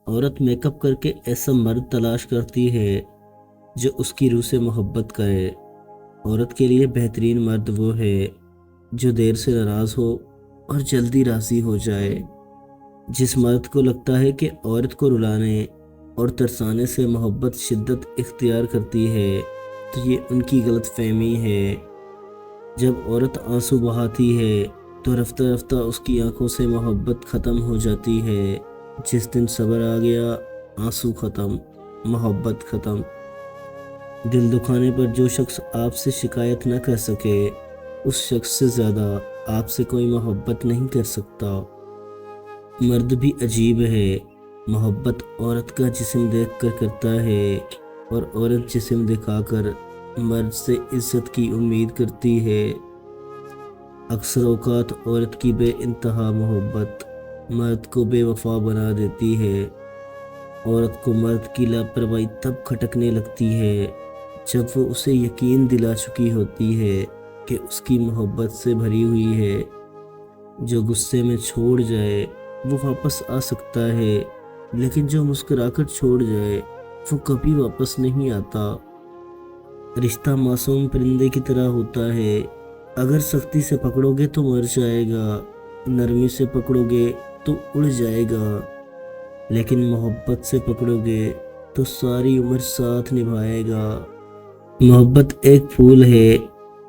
عورت make up کر کے ایسا مرد تلاش کرتی ہے جو اس کی روح سے محبت کرے۔ عورت کے لیے بہترین مرد وہ ہے جو دیر سے ناراض ہو اور جلدی راضی ہو جائے۔ جس مرد کو لگتا ہے کہ عورت کو رلانے اور ترسانے سے محبت شدت اختیار کرتی ہے تو یہ ان کی غلط فہمی ہے۔ جب عورت آنسو بہاتی ہے تو رفتہ رفتہ اس کی آنکھوں سے محبت ختم ہو جاتی ہے۔ جس دن صبر آ گیا، آنسو ختم، محبت ختم۔ دل دکھانے پر جو شخص آپ سے شکایت نہ کر سکے، اس شخص سے زیادہ آپ سے کوئی محبت نہیں کر سکتا۔ مرد بھی عجیب ہے، محبت عورت کا جسم دیکھ کر کرتا ہے اور عورت جسم دکھا کر مرد سے عزت کی امید کرتی ہے۔ اکثر اوقات عورت کی بے انتہا محبت مرد کو بے وفا بنا دیتی ہے۔ عورت کو مرد کی لاپرواہی تب کھٹکنے لگتی ہے جب وہ اسے یقین دلا چکی ہوتی ہے کہ اس کی محبت سے بھری ہوئی ہے۔ جو غصے میں چھوڑ جائے وہ واپس آ سکتا ہے، لیکن جو مسکرا کر چھوڑ جائے وہ کبھی واپس نہیں آتا۔ رشتہ معصوم پرندے کی طرح ہوتا ہے، اگر سختی سے پکڑو گے تو مر جائے گا، نرمی سے پکڑو گے تو اڑ جائے گا، لیکن محبت سے پکڑو گے تو ساری عمر ساتھ نبھائے گا۔ محبت ایک پھول ہے،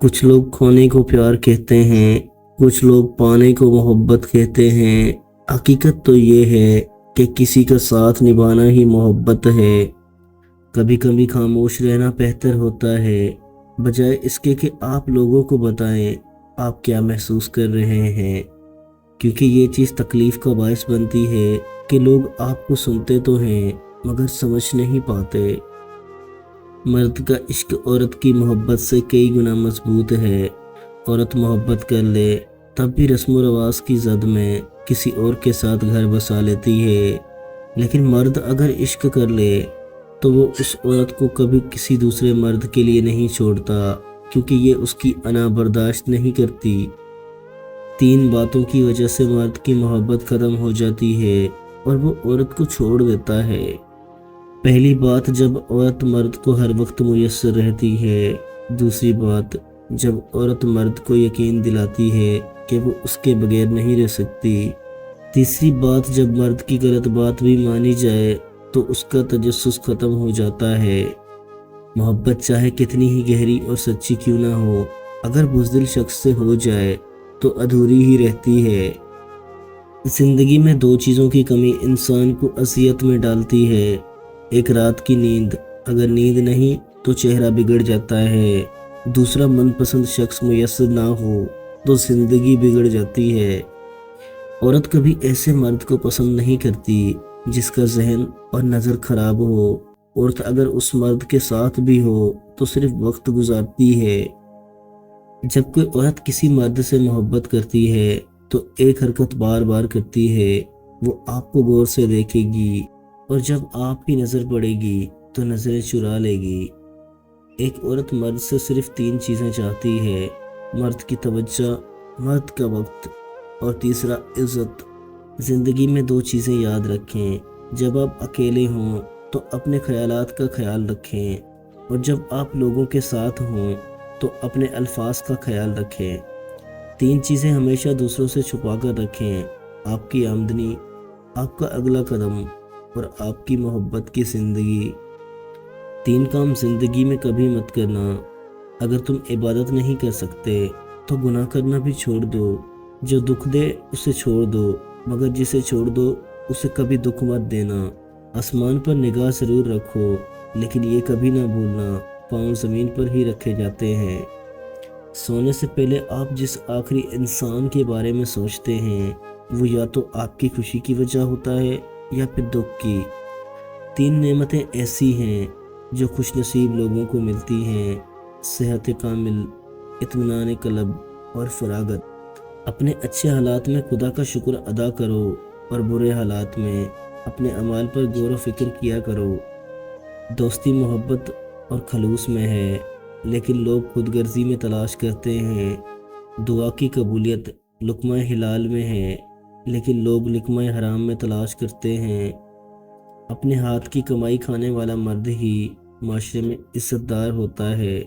کچھ لوگ کھونے کو پیار کہتے ہیں، کچھ لوگ پانے کو محبت کہتے ہیں۔ حقیقت تو یہ ہے کہ کسی کا ساتھ نبھانا ہی محبت ہے۔ کبھی کبھی خاموش رہنا بہتر ہوتا ہے، بجائے اس کے کہ آپ لوگوں کو بتائیں آپ کیا محسوس کر رہے ہیں، کیونکہ یہ چیز تکلیف کا باعث بنتی ہے کہ لوگ آپ کو سنتے تو ہیں مگر سمجھ نہیں پاتے۔ مرد کا عشق عورت کی محبت سے کئی گنا مضبوط ہے۔ عورت محبت کر لے تب بھی رسم و رواج کی زد میں کسی اور کے ساتھ گھر بسا لیتی ہے، لیکن مرد اگر عشق کر لے تو وہ اس عورت کو کبھی کسی دوسرے مرد کے لیے نہیں چھوڑتا، کیونکہ یہ اس کی انا برداشت نہیں کرتی۔ 3 باتوں کی وجہ سے مرد کی محبت ختم ہو جاتی ہے اور وہ عورت کو چھوڑ دیتا ہے۔ پہلی بات، جب عورت مرد کو ہر وقت میسر رہتی ہے۔ دوسری بات، جب عورت مرد کو یقین دلاتی ہے کہ وہ اس کے بغیر نہیں رہ سکتی۔ تیسری بات، جب مرد کی غلط بات بھی مانی جائے تو اس کا تجسس ختم ہو جاتا ہے۔ محبت چاہے کتنی ہی گہری اور سچی کیوں نہ ہو، اگر بزدل شخص سے ہو جائے تو ادھوری ہی رہتی ہے۔ زندگی میں 2 چیزوں کی کمی انسان کو اذیت میں ڈالتی ہے، ایک رات کی نیند، اگر نیند نہیں تو چہرہ بگڑ جاتا ہے، دوسرا من پسند شخص میسر نہ ہو تو زندگی بگڑ جاتی ہے۔ عورت کبھی ایسے مرد کو پسند نہیں کرتی جس کا ذہن اور نظر خراب ہو۔ عورت اگر اس مرد کے ساتھ بھی ہو تو صرف وقت گزارتی ہے۔ جب کوئی عورت کسی مرد سے محبت کرتی ہے تو ایک حرکت بار بار کرتی ہے، وہ آپ کو غور سے دیکھے گی اور جب آپ کی نظر پڑے گی تو نظریں چرا لے گی۔ ایک عورت مرد سے صرف 3 چیزیں چاہتی ہے، مرد کی توجہ، مرد کا وقت اور تیسرا عزت۔ زندگی میں 2 چیزیں یاد رکھیں، جب آپ اکیلے ہوں تو اپنے خیالات کا خیال رکھیں اور جب آپ لوگوں کے ساتھ ہوں تو اپنے الفاظ کا خیال رکھیں۔ 3 چیزیں ہمیشہ دوسروں سے چھپا کر رکھیں، آپ کی آمدنی، آپ کا اگلا قدم اور آپ کی محبت کی زندگی۔ 3 کام زندگی میں کبھی مت کرنا۔ اگر تم عبادت نہیں کر سکتے تو گناہ کرنا بھی چھوڑ دو، جو دکھ دے اسے چھوڑ دو، مگر جسے چھوڑ دو اسے کبھی دکھ مت دینا۔ آسمان پر نگاہ ضرور رکھو، لیکن یہ کبھی نہ بھولنا پاؤں زمین پر ہی رکھے جاتے ہیں۔ سونے سے پہلے آپ جس آخری انسان کے بارے میں سوچتے ہیں وہ یا تو آپ کی خوشی کی وجہ ہوتا ہے یا پھر دکھ کی۔ 3 نعمتیں ایسی ہیں جو خوش نصیب لوگوں کو ملتی ہیں، صحت کامل، اطمینان قلب اور فراغت۔ اپنے اچھے حالات میں خدا کا شکر ادا کرو اور برے حالات میں اپنے اعمال پر غور و فکر کیا کرو۔ دوستی محبت اور خلوص میں ہے، لیکن لوگ خود غرضی میں تلاش کرتے ہیں۔ دعا کی قبولیت لقمہ حلال میں ہے، لیکن لوگ لقمہ حرام میں تلاش کرتے ہیں۔ اپنے ہاتھ کی کمائی کھانے والا مرد ہی معاشرے میں عزت دار ہوتا ہے،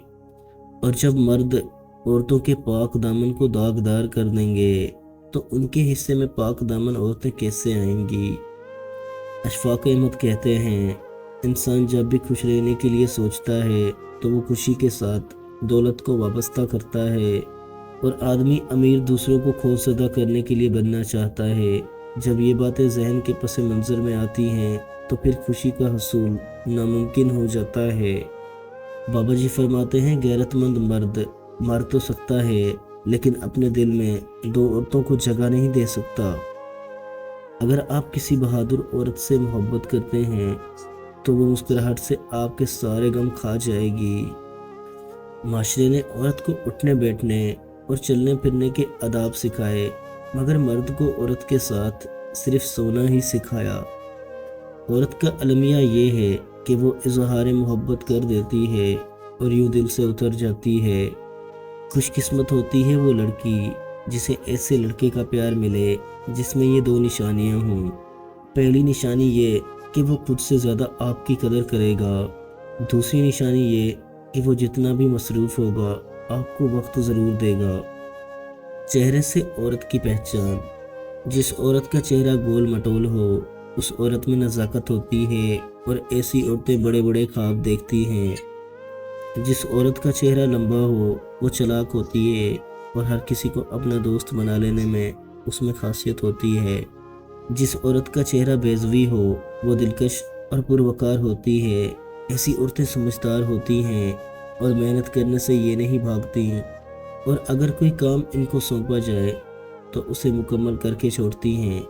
اور جب مرد عورتوں کے پاک دامن کو داغدار کر دیں گے تو ان کے حصے میں پاک دامن عورتیں کیسے آئیں گی؟ اشفاق احمد کہتے ہیں، انسان جب بھی خوش رہنے کے لیے سوچتا ہے تو وہ خوشی کے ساتھ دولت کو وابستہ کرتا ہے، اور آدمی امیر دوسروں کو خوفزدہ کرنے کے لیے بننا چاہتا ہے۔ جب یہ باتیں ذہن کے پس منظر میں آتی ہیں تو پھر خوشی کا حصول ناممکن ہو جاتا ہے۔ بابا جی فرماتے ہیں، غیرت مند مرد مر تو سکتا ہے لیکن اپنے دل میں دو عورتوں کو جگہ نہیں دے سکتا۔ اگر آپ کسی بہادر عورت سے محبت کرتے ہیں تو وہ مسکراہٹ سے آپ کے سارے غم کھا جائے گی۔ معاشرے نے عورت کو اٹھنے بیٹھنے اور چلنے پھرنے کے آداب سکھائے، مگر مرد کو عورت کے ساتھ صرف سونا ہی سکھایا۔ عورت کا المیہ یہ ہے کہ وہ اظہار محبت کر دیتی ہے اور یوں دل سے اتر جاتی ہے۔ خوش قسمت ہوتی ہے وہ لڑکی جسے ایسے لڑکے کا پیار ملے جس میں یہ دو نشانیاں ہوں۔ پہلی نشانی یہ کہ وہ خود سے زیادہ آپ کی قدر کرے گا، دوسری نشانی یہ کہ وہ جتنا بھی مصروف ہوگا آپ کو وقت ضرور دے گا۔ چہرے سے عورت کی پہچان۔ جس عورت کا چہرہ گول مٹول ہو اس عورت میں نزاکت ہوتی ہے، اور ایسی عورتیں بڑے بڑے خواب دیکھتی ہیں۔ جس عورت کا چہرہ لمبا ہو وہ چلاک ہوتی ہے اور ہر کسی کو اپنا دوست بنا لینے میں اس میں خاصیت ہوتی ہے۔ جس عورت کا چہرہ بیضوی ہو وہ دلکش اور پروقار ہوتی ہے۔ ایسی عورتیں سمجھدار ہوتی ہیں اور محنت کرنے سے یہ نہیں بھاگتی، اور اگر کوئی کام ان کو سونپا جائے تو اسے مکمل کر کے چھوڑتی ہیں۔